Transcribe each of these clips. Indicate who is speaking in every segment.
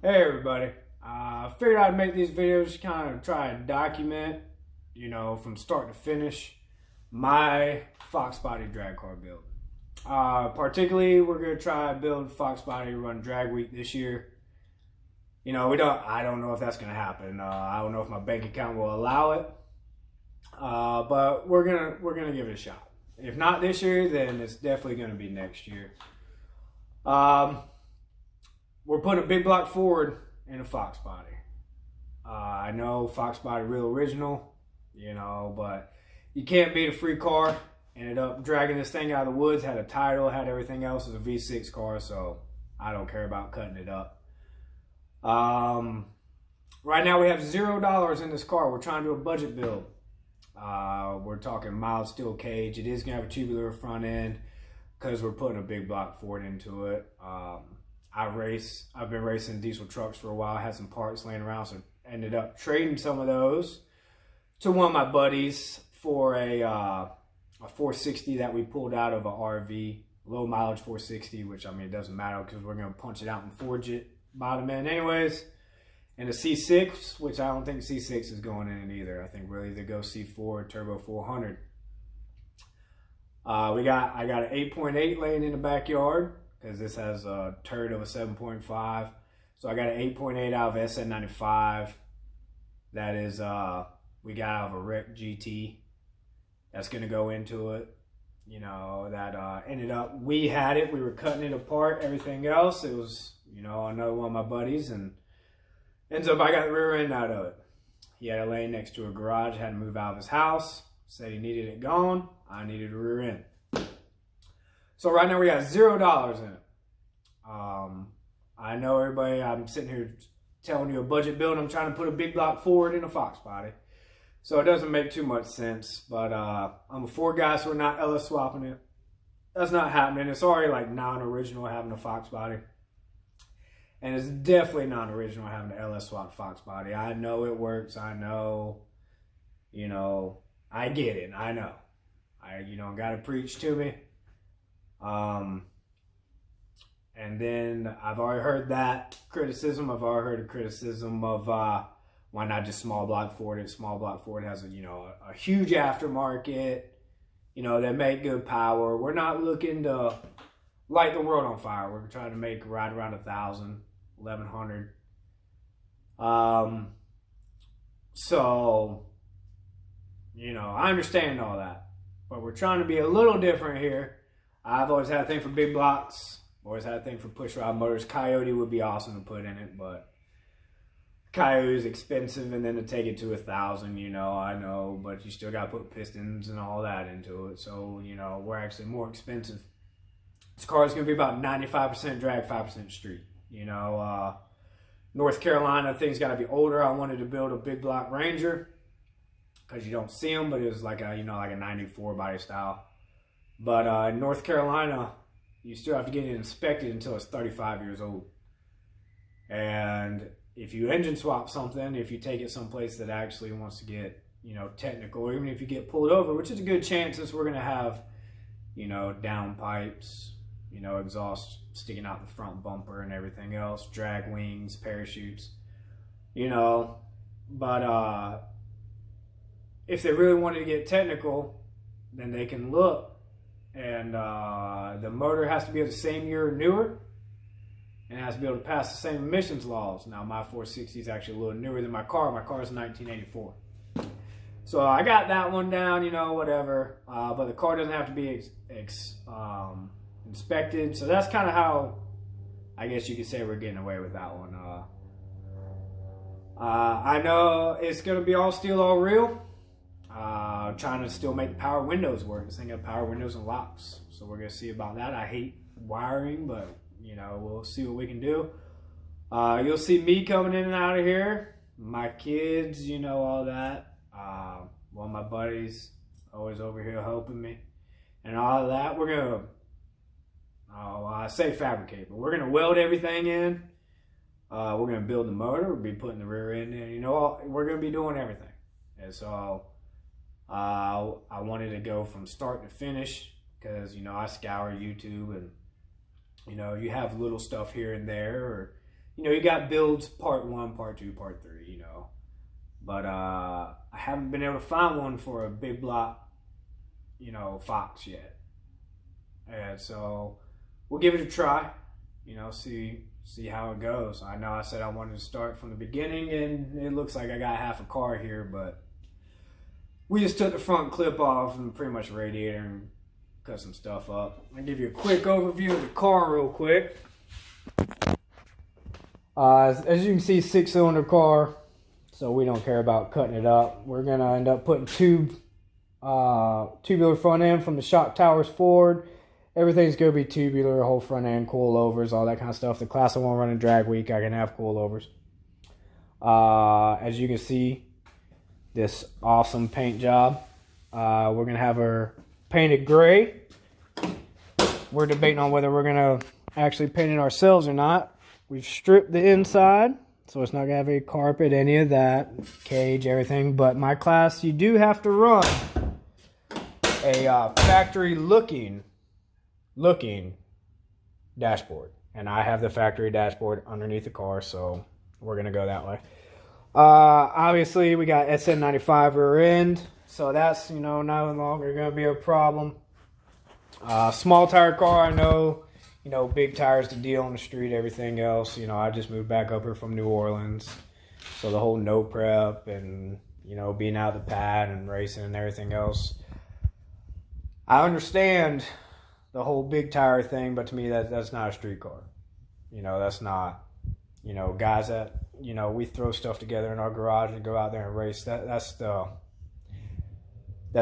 Speaker 1: Hey everybody, figured I'd make these videos kind of try and document, from start to finish, my Foxbody drag car build. Particularly, we're going to try build Foxbody run drag week this year. I don't know if that's going to happen. I don't know if my bank account will allow it. But we're gonna give it a shot. If not this year, then it's definitely going to be next year. We're putting a big block forward in a Foxbody. I know Foxbody real original, but you can't beat a free car. Ended up dragging this thing out of the woods, had a title, had everything else. It was a V6 car, so I don't care about cutting it up. Right now we have $0 in this car. We're trying to do a budget build. We're talking mild steel cage. It is going to have a tubular front end because we're putting a big block Ford into it. I've been racing diesel trucks for a while. I had some parts laying around, so ended up trading some of those to one of my buddies for a 460 that we pulled out of a RV, low mileage 460, which it doesn't matter because we're going to punch it out and forge it bottom end anyways. And a C6, which I don't think C6 is going in it either. I think we'll either go C4 Turbo 400. I got an 8.8 laying in the backyard because this has a turd of a 7.5. So I got an 8.8 out of SN95. That is, we got out of a Rep GT. That's going to go into it. Ended up, we had it. We were cutting it apart. Everything else, it was, another one of my buddies. And ends up, I got the rear end out of it. He had it laying next to a garage. Had to move out of his house. Said he needed it gone. I needed a rear end. So right now we got $0 in it. I know everybody, I'm sitting here telling you a budget build. I'm trying to put a big block forward in a Foxbody. So it doesn't make too much sense. But I'm a Ford guy, so we're not LS swapping it. That's not happening. It's already like non-original having a Foxbody. And it's definitely non-original having an LS swap Foxbody. I know it works. I know, I get it. I know. Got to preach to me. And then I've already heard that criticism. I've already heard a criticism of why not just small block Ford it. Small block Ford has a huge aftermarket. They make good power. We're not looking to light the world on fire. We're trying to make right around 1,000, 1,100. So, I understand all that, but we're trying to be a little different here. I've always had a thing for big blocks. Always had a thing for push rod motors. Coyote would be awesome to put in it, but Coyote is expensive, and then to take it to 1,000, I know, but you still got to put pistons and all that into it. So, we're actually more expensive. This car is going to be about 95% drag, 5% street. North Carolina, things got to be older. I wanted to build a big block Ranger because you don't see them, but it was like a, like a 94 body style. But in North Carolina, you still have to get it inspected until it's 35 years old. And if you engine swap something, if you take it someplace that actually wants to get, technical, or even if you get pulled over, which is a good chance since we're going to have, down pipes, exhaust sticking out the front bumper and everything else, drag wings, parachutes, but if they really wanted to get technical, then they can look. And the motor has to be of the same year or newer, and it has to be able to pass the same emissions laws. Now, my 460 is actually a little newer than my car. My car is 1984. So I got that one down, whatever. But the car doesn't have to be inspected. So that's kind of how, I guess you could say, we're getting away with that one. I know it's going to be all steel, all real. Trying to still make the power windows work. This thing got power windows and locks. So we're going to see about that. I hate wiring, but, we'll see what we can do. You'll see me coming in and out of here. My kids, all that. One of my buddies always over here helping me. And all of that. We're going to, I say fabricate, but we're going to weld everything in. We're going to build the motor. We'll be putting the rear end in. We're going to be doing everything. And so I wanted to go from start to finish because, I scour YouTube and, you have little stuff here and there, or you know, you got builds part 1, part 2, part 3, you know. But I haven't been able to find one for a big block, you know, Fox yet. And so we'll give it a try, you know, see how it goes. I know I said I wanted to start from the beginning, and it looks like I got half a car here, but we just took the front clip off and pretty much radiator and cut some stuff up. I'll give you a quick overview of the car real quick. As you can see, 6-cylinder car, so we don't care about cutting it up. We're gonna end up putting tubular front end from the shock towers forward. Everything's gonna be tubular, whole front end, coilovers, all that kind of stuff. The class I won't run in drag week, I can have coilovers. As you can see, this awesome paint job. We're gonna have her painted gray. We're debating on whether we're gonna actually paint it ourselves or not. We've stripped the inside, so it's not gonna have any carpet, any of that, cage, everything. But my class, you do have to run a factory looking dashboard, and I have the factory dashboard underneath the car, so we're gonna go that way. Obviously we got SN95 rear end, so that's, you know, no longer gonna be a problem. Small tire car, I know, you know, big tires to deal on the street, everything else. You know, I just moved back up here from New Orleans, so the whole no prep and, you know, being out the pad and racing and everything else, I understand the whole big tire thing, but to me that's not a street car. You know, that's not, you know, guys that, you know, we throw stuff together in our garage and go out there and race. That's the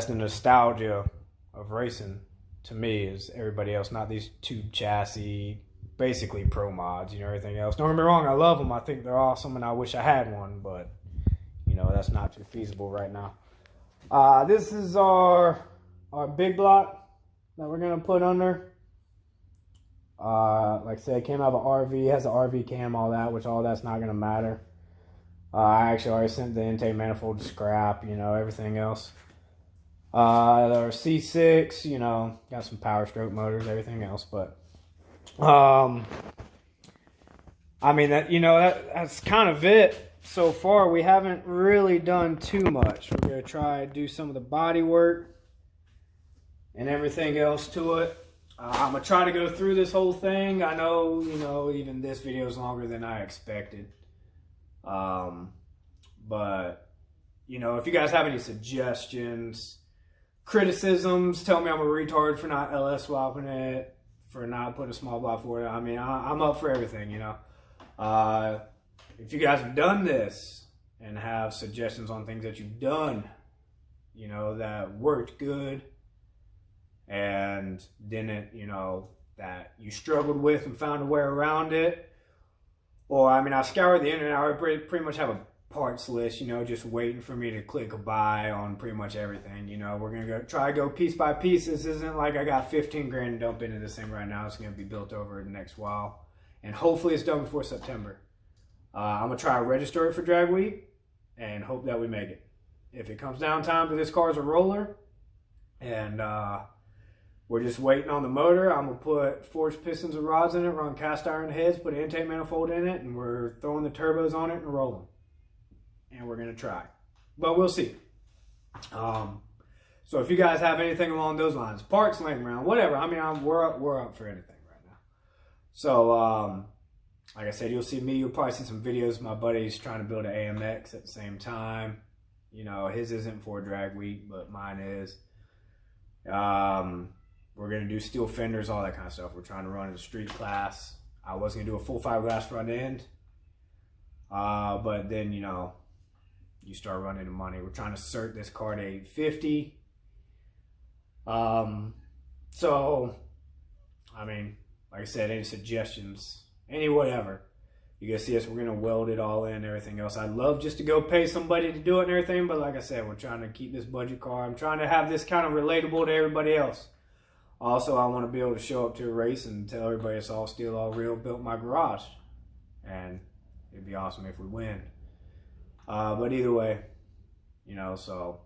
Speaker 1: nostalgia of racing to me, is everybody else, not these tube chassis, basically pro mods, you know, everything else. Don't get me wrong, I love them. I think they're awesome and I wish I had one, but, you know, that's not too feasible right now. This is our big block that we're gonna put under. Like I said, it came out of an RV, has an RV cam, all that, which all that's not gonna matter. I actually already sent the intake manifold to scrap, you know, everything else. Our C6, you know, got some power stroke motors, everything else, but I mean, that, you know, that's kind of it so far. We haven't really done too much. We're gonna try to do some of the body work and everything else to it. I'm gonna try to go through this whole thing. I know, you know, even this video is longer than I expected. But, you know, if you guys have any suggestions, criticisms, tell me I'm a retard for not LS swapping it, for not putting a small block for it. I mean, I'm up for everything, you know. If you guys have done this and have suggestions on things that you've done, you know, that worked good, and didn't, you know, that you struggled with and found a way around it. Or, I mean, I scoured the internet. I pretty much have a parts list, you know, just waiting for me to click a buy on pretty much everything. You know, we're going to try to go piece by piece. This isn't like I got 15 grand to dump into this thing right now. It's going to be built over the next while. And hopefully it's done before September. I'm going to try to register it for drag week and hope that we make it. If it comes down time to this car's a roller and, we're just waiting on the motor, I'm going to put forged pistons and rods in it, run cast iron heads, put an intake manifold in it, and we're throwing the turbos on it and rolling. And we're going to try. But we'll see. So if you guys have anything along those lines, parts laying around, whatever, I mean, we're up for anything right now. So, like I said, you'll see me. You'll probably see some videos of my buddies trying to build an AMX at the same time. You know, his isn't for drag week, but mine is. We're going to do steel fenders, all that kind of stuff. We're trying to run a street class. I was going to do a full fiberglass front end. But then, you know, you start running into money. We're trying to cert this car to 850. So, I mean, like I said, any suggestions, any whatever. You guys see us, we're going to weld it all in and everything else. I'd love just to go pay somebody to do it and everything. But like I said, we're trying to keep this budget car. I'm trying to have this kind of relatable to everybody else. Also, I want to be able to show up to a race and tell everybody it's all steel, all real, built in my garage. And it'd be awesome if we win. But either way, you know, so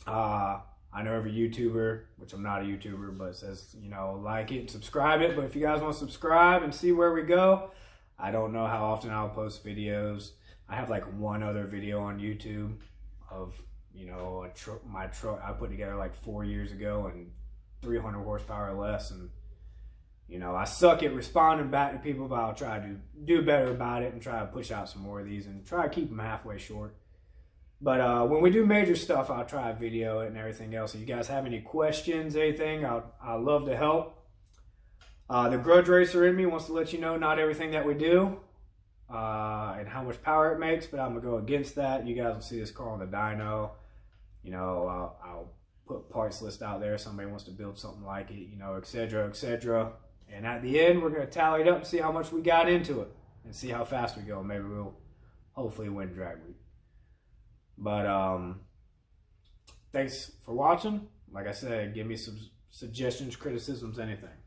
Speaker 1: I know every YouTuber, which I'm not a YouTuber, but says, you know, like it and subscribe it. But if you guys want to subscribe and see where we go, I don't know how often I'll post videos. I have like one other video on YouTube of, you know, my truck I put together like 4 years ago and 300 horsepower or less. And, you know, I suck at responding back to people, but I'll try to do better about it and try to push out some more of these and try to keep them halfway short. But when we do major stuff, I'll try to video it and everything else. If you guys have any questions, anything, I'd love to help. The grudge racer in me wants to let you know not everything that we do and how much power it makes, but I'm going to go against that. You guys will see this car on the dyno. You know, I'll put parts list out there if somebody wants to build something like it, you know, etc., etc. And at the end, we're going to tally it up and see how much we got into it and see how fast we go. Maybe we'll hopefully win drag week. But thanks for watching. Like I said, give me some suggestions, criticisms, anything.